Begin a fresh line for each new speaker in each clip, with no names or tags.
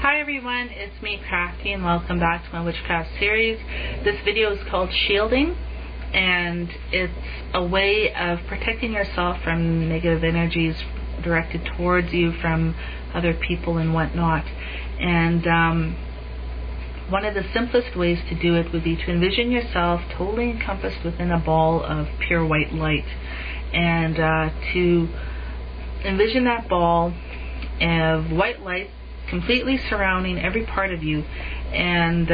Hi everyone, it's me Crafty and welcome back to my Witchcraft series. This video is called Shielding, and it's a way of protecting yourself from negative energies directed towards you from other people and whatnot. And one of the simplest ways to do it would be to envision yourself totally encompassed within a ball of pure white light, and to envision that ball of white light completely surrounding every part of you. And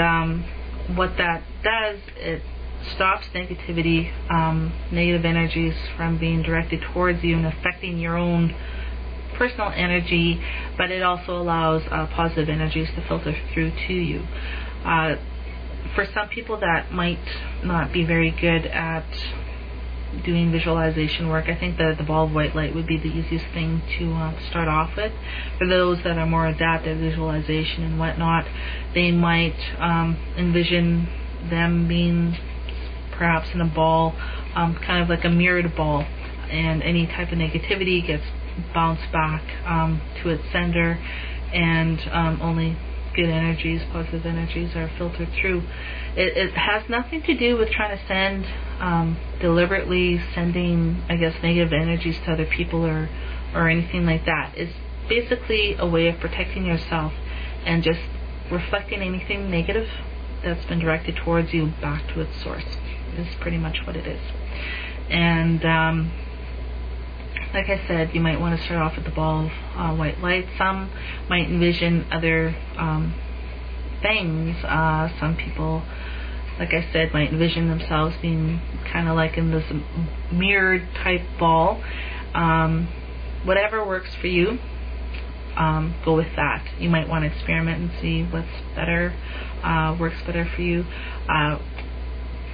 what that does, it stops negativity, negative energies from being directed towards you and affecting your own personal energy, but it also allows positive energies to filter through to you. For some people that might not be very good at doing visualization work, I think that the ball of white light would be the easiest thing to start off with. For those that are more adept at visualization and whatnot, they might envision them being perhaps in a ball, kind of like a mirrored ball, and any type of negativity gets bounced back to its sender, and only good energies, positive energies are filtered through. It has nothing to do with trying to send, deliberately sending, I guess, negative energies to other people or anything like that. It's basically a way of protecting yourself and just reflecting anything negative that's been directed towards you back to its source. Is pretty much what it is. And like I said, you might want to start off with the ball of white light. Some might envision other things. Some people, like I said, might envision themselves being kind of like in this mirrored type ball. Whatever works for you, go with that. You might want to experiment and see what's better, works better for you.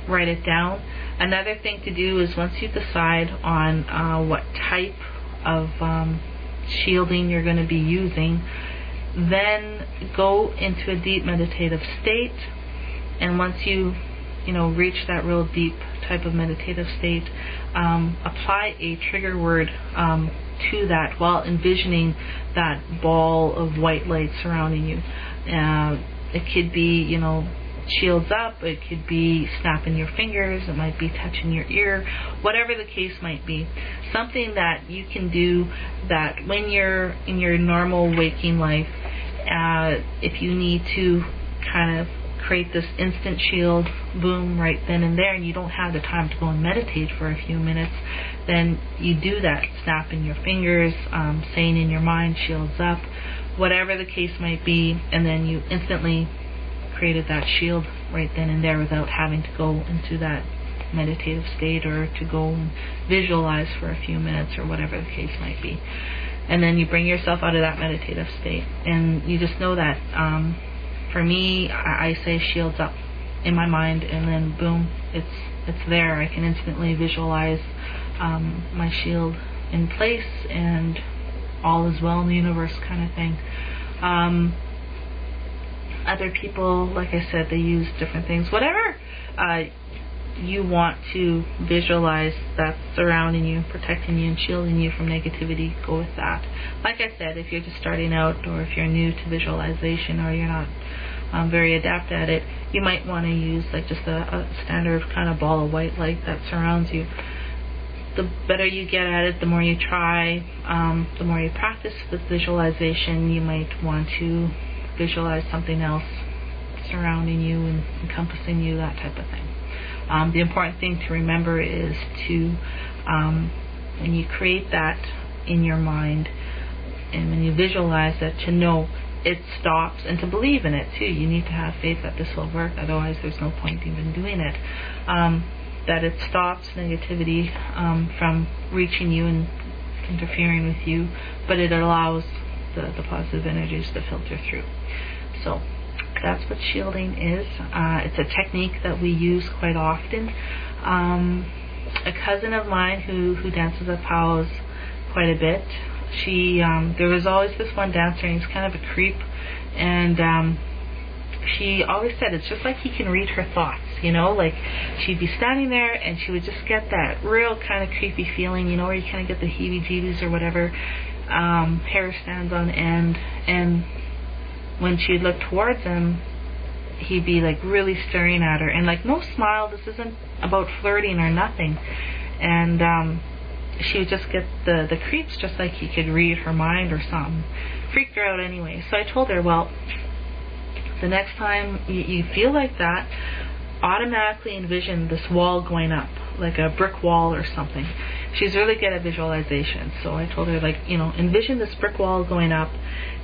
Write it down. Another thing to do is, once you decide on what type of shielding you're going to be using, then go into a deep meditative state. And once you reach that real deep type of meditative state, apply a trigger word to that while envisioning that ball of white light surrounding you. It could be, shields up, it could be snapping your fingers, it might be touching your ear, whatever the case might be. Something that you can do that when you're in your normal waking life, if you need to kind of create this instant shield, boom, right then and there, and you don't have the time to go and meditate for a few minutes, then you do that, snapping your fingers, saying in your mind, shields up, whatever the case might be, and then you instantly created that shield right then and there without having to go into that meditative state or to go and visualize for a few minutes or whatever the case might be. And then you bring yourself out of that meditative state, and you just know that, for me, I say shields up in my mind, and then boom, it's there. I can instantly visualize my shield in place, and all is well in the universe, kind of thing. Other people, like I said, they use different things. Whatever you want to visualize that's surrounding you, protecting you, and shielding you from negativity, go with that. Like I said, if you're just starting out, or if you're new to visualization, or you're not very adept at it, you might want to use like just a standard kind of ball of white light that surrounds you. The better you get at it, the more you try, the more you practice with visualization, you might want to visualize something else surrounding you and encompassing you, that type of thing. The important thing to remember is to, when you create that in your mind and when you visualize it, to know it stops, and to believe in it too. You need to have faith that this will work, otherwise there's no point even doing it. That it stops negativity from reaching you and interfering with you, but it allows the positive energies to filter through. So that's what shielding is. It's a technique that we use quite often. A cousin of mine who dances at Powell's quite a bit, there was always this one dancer, and he's kind of a creep, and she always said it's just like he can read her thoughts, like she'd be standing there and she would just get that real kind of creepy feeling, where you kind of get the heebie-jeebies or whatever, hair stands on end, and when she'd look towards him, he'd be like really staring at her, and like no smile. This isn't about flirting or nothing. And she would just get the creeps, just like he could read her mind or something. Freaked her out anyway. So I told her, well, the next time you feel like that, automatically envision this wall going up, like a brick wall or something. She's really good at visualization. So I told her, like, envision this brick wall going up,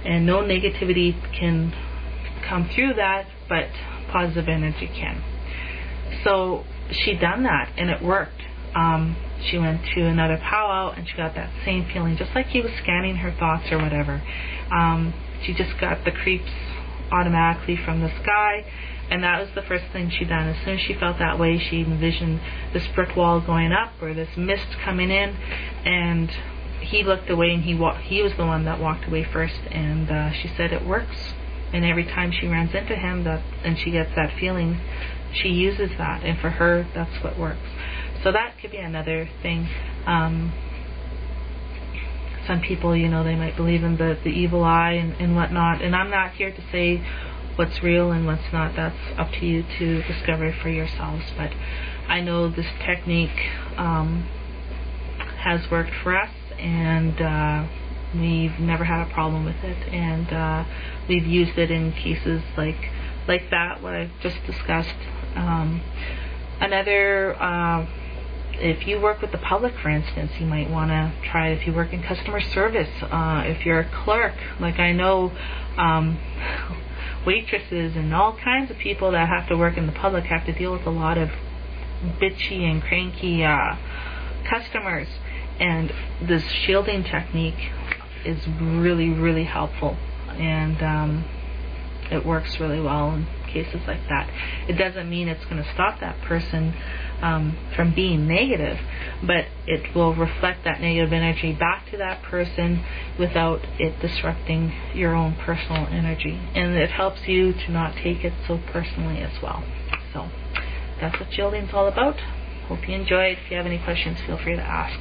and no negativity can come through that, but positive energy can. So she done that, and it worked. She went to another powwow, and she got that same feeling, just like he was scanning her thoughts or whatever. She just got the creeps automatically from this guy, and that was the first thing she done. As soon as she felt that way, she envisioned this brick wall going up, or this mist coming in, and he looked away, and he was the one that walked away first. And she said it works. And every time she runs into him, and she gets that feeling, she uses that, and for her, that's what works. So that could be another thing. Some people, they might believe in the evil eye and whatnot, and I'm not here to say what's real and what's not. That's up to you to discover for yourselves. But I know this technique has worked for us, and we've never had a problem with it, and we've used it in cases like that, what I've just discussed. If you work with the public, for instance, you might want to try it. If you work in customer service, if you're a clerk, like I know waitresses and all kinds of people that have to work in the public have to deal with a lot of bitchy and cranky customers, and this shielding technique is really, really helpful, and it works really well in cases like that. It doesn't mean it's going to stop that person from being negative, but it will reflect that negative energy back to that person without it disrupting your own personal energy, and it helps you to not take it so personally as well. So that's what shielding's all about. Hope you enjoyed. If you have any questions, feel free to ask.